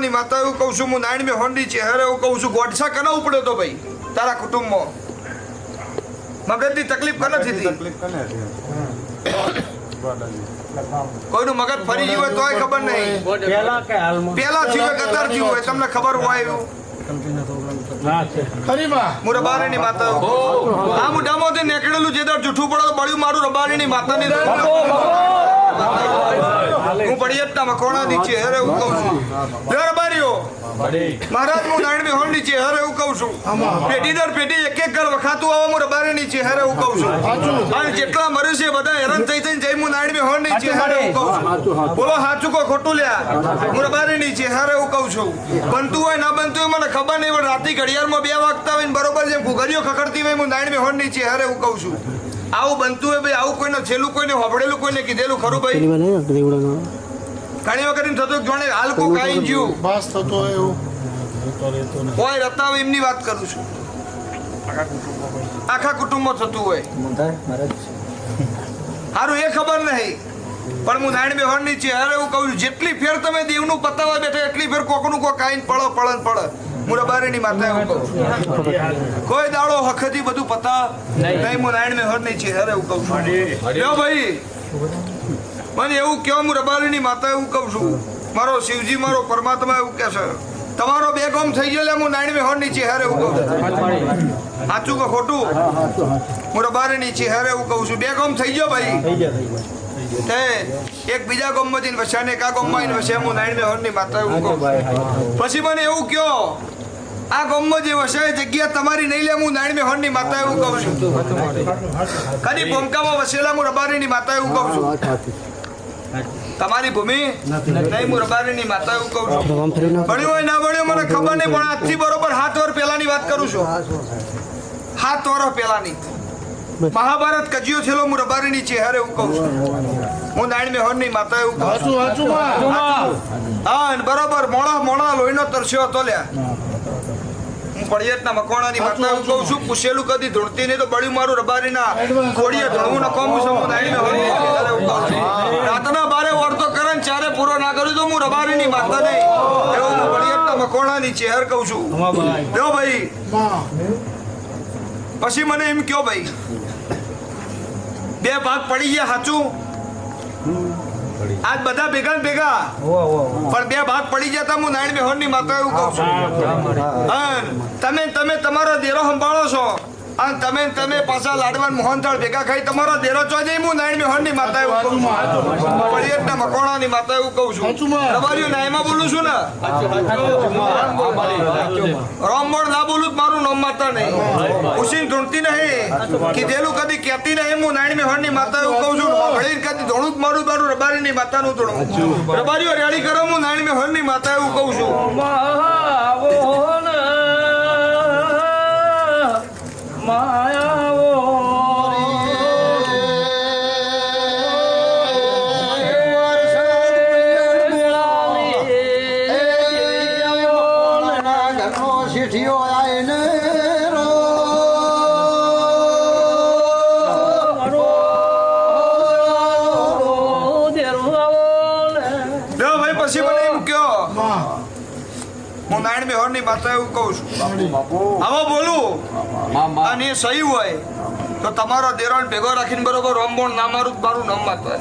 મોકળાની માતા એવું કહું છું, હું નાયણ મેં હોંડી છે હરે એવું કહું છું. ગોડસા કના ઉપડ્યો તો ભાઈ તારા કુટુંબમાં? મગજની તકલીફ કને થતી? કોઈનું મગજ ફરી ગયું હોય તોય ખબર નહીં. પેલા થયું હોય કતાર થયું હોય તમને ખબર હોય એવું? હું રબારીની માતા આ મોઢામાંથી નીકળેલું જે દર જૂઠું પડે બળ્યું મારું રબારીની માતાની હું પડિયતના મકોણાની છે હરે એવું કહું છું. રબારીઓ મહારાજ હું નારાયણ હોલની છે હરે એવું કહું છું. પેઢી દર પેઢી એક એક ઘર વખાતું આવા હું રબારીની છે હરે એવું કહું છું. અને જેટલા મર્યું છે બધા હેરાન થઈ થઈને જઈ હું નારાયણ હોલની છે હરે એવું કહું છું. બોલો સાચું કો ખોટું લ્યા? હું રબારીની છે હરે એવું કહું છું. બનતું હોય ના બનતું હોય મને ખબર નહીં, પણ રાતે ઘડિયાળમાં 2 વાગતા હોય બરોબર જેમ ઘુઘરીઓ ખખડતી હોય હું નારાયણ હોલની છે હરે એવું કહું છું. આવું બનતું હોય ભાઈ, આવું કોઈને છેલ્લું કોઈને હોબળેલું કોઈને કીધેલું ખરું ભાઈ? ઘણી વખત થતું જોણે હાલ કો કાઈ જ્યું બસ થતો એવું કોઈ રતા હોય એમની વાત કરું છું. આખા કુટુંબમાં થતું હોય સારું એ ખબર નહીં, પણ હું નારાયણ બેહોરની છે હરે એવું કહું છું. જેટલી ફેર તમે દેવનું પતાવા બેઠા એટલી ફેર કોકનું કોક કાઈ પડો પડન પડે હું રબારીની માતા એવું કહું છું. કોઈ દાડો હખથી બધું પતા નહીં. હું નારાયણ બેહોરની છે હરે એવું કહું છું. લ્યો ભાઈ મને એવું કહો હું રબારીની માતા એવું કહું છું. મારો શિવજી મારો પરમાત્મા એવું કહે છે તમારો 2 ગામ થઈ ગયો હું નારાયણ બેહોરની છે હરે એવું કહું છું. સાચું કે ખોટું? હું રબારીની છે હરે એવું કહું છું. 2 ગામ થઈ ગયો ભાઈ. એક બીજા ગામમાં જઈને વસ્યા ને એક આ ગામમાં જઈને વસ્યા હું નારાયણ બેહોરની માતા એવું કહું. પછી મને એવું કહો આ ગામમાં જે વસાય જગ્યા તમારી નહીં લે હું નારાયણ બેહોરની માતા એવું કહું છું. કદી ભૂમકામાં વસેલા હું રબારીની માતા એવું કહું છું. તમારી ભૂમિ નહીં હું રબારીની માતા એવું કહું છું. ભણ્યું હોય ના ભણ્યું મને ખબર નહીં, પણ આજથી બરોબર 7 વર્ષ પહેલાની વાત કરું છું. 7 વર્ષ પહેલાની મહાભારત કજિયો થયેલો હું રબારીની છે હરે એવું કહું છું. હું નારાયણ બેહોરની માતા એવું કહું છું. હા બરોબર મોણા લોહીનો તરસ્યો હતો લ્યા. હું પડિયતના મકોણાની માતા એવું કહું છું. પૂછેલું કદી ધૂણતી નહીં તો બળ્યું મારું રબારીના ખોડીએ ધૂણવું ન કોમ છું. હું નારાયણ બેહોરની છે હરે એવું કહું છું. રાતના 12 વર્તો કરે ને 4 પૂરો ના કરું તો હું રબારીની માતા નહીં એવું હું પડિયતના મકોણાની છે હર કહું છું. જો ભાઈ પછી મને એમ કયો ભાઈ 2 ભાગ પડી ગયા સાચું? આજ બધા ભેગા ભેગા પણ 2 ભાગ પડી ગયા તા હું નારાયણ બેહોરની માતા એવું કહું છું. તમે તમારો દેરો સંભાળો છો અને તમે પાછા લાડવાન મોહનથાળ ભેગા ખાઈ તમારો દેરો ચો જઈ હું નારાયણ બેહોરની માતા એવું કહું છું. પડિયતના મકોણાની માતા એવું કહું છું. રબારીઓ નાયમાં બોલું છું ને રામબોળ ના બોલું મારું નામ માતા નહીં ઉસીન ધૂણતી નહીં કીધેલું કદી કહેતી નહીં હું નારાયણ બેહોરની માતા એવું કહું છું. ઘડી કદી ધોણું જ મારું રબારીની માતાનું ધોણું. રબારીઓ રેડી કરો હું નારાયણ બેહોરની માતા એવું કહું છું. પછી મને એમ કયો હું નારાયણ બેહોરની માતા એવું કહું છું. આવો બોલું અને એ સહી હોય તો તમારો દેરાણ ભેગો રાખીને બરોબર રોમબોણ ના મારું નામ માતા.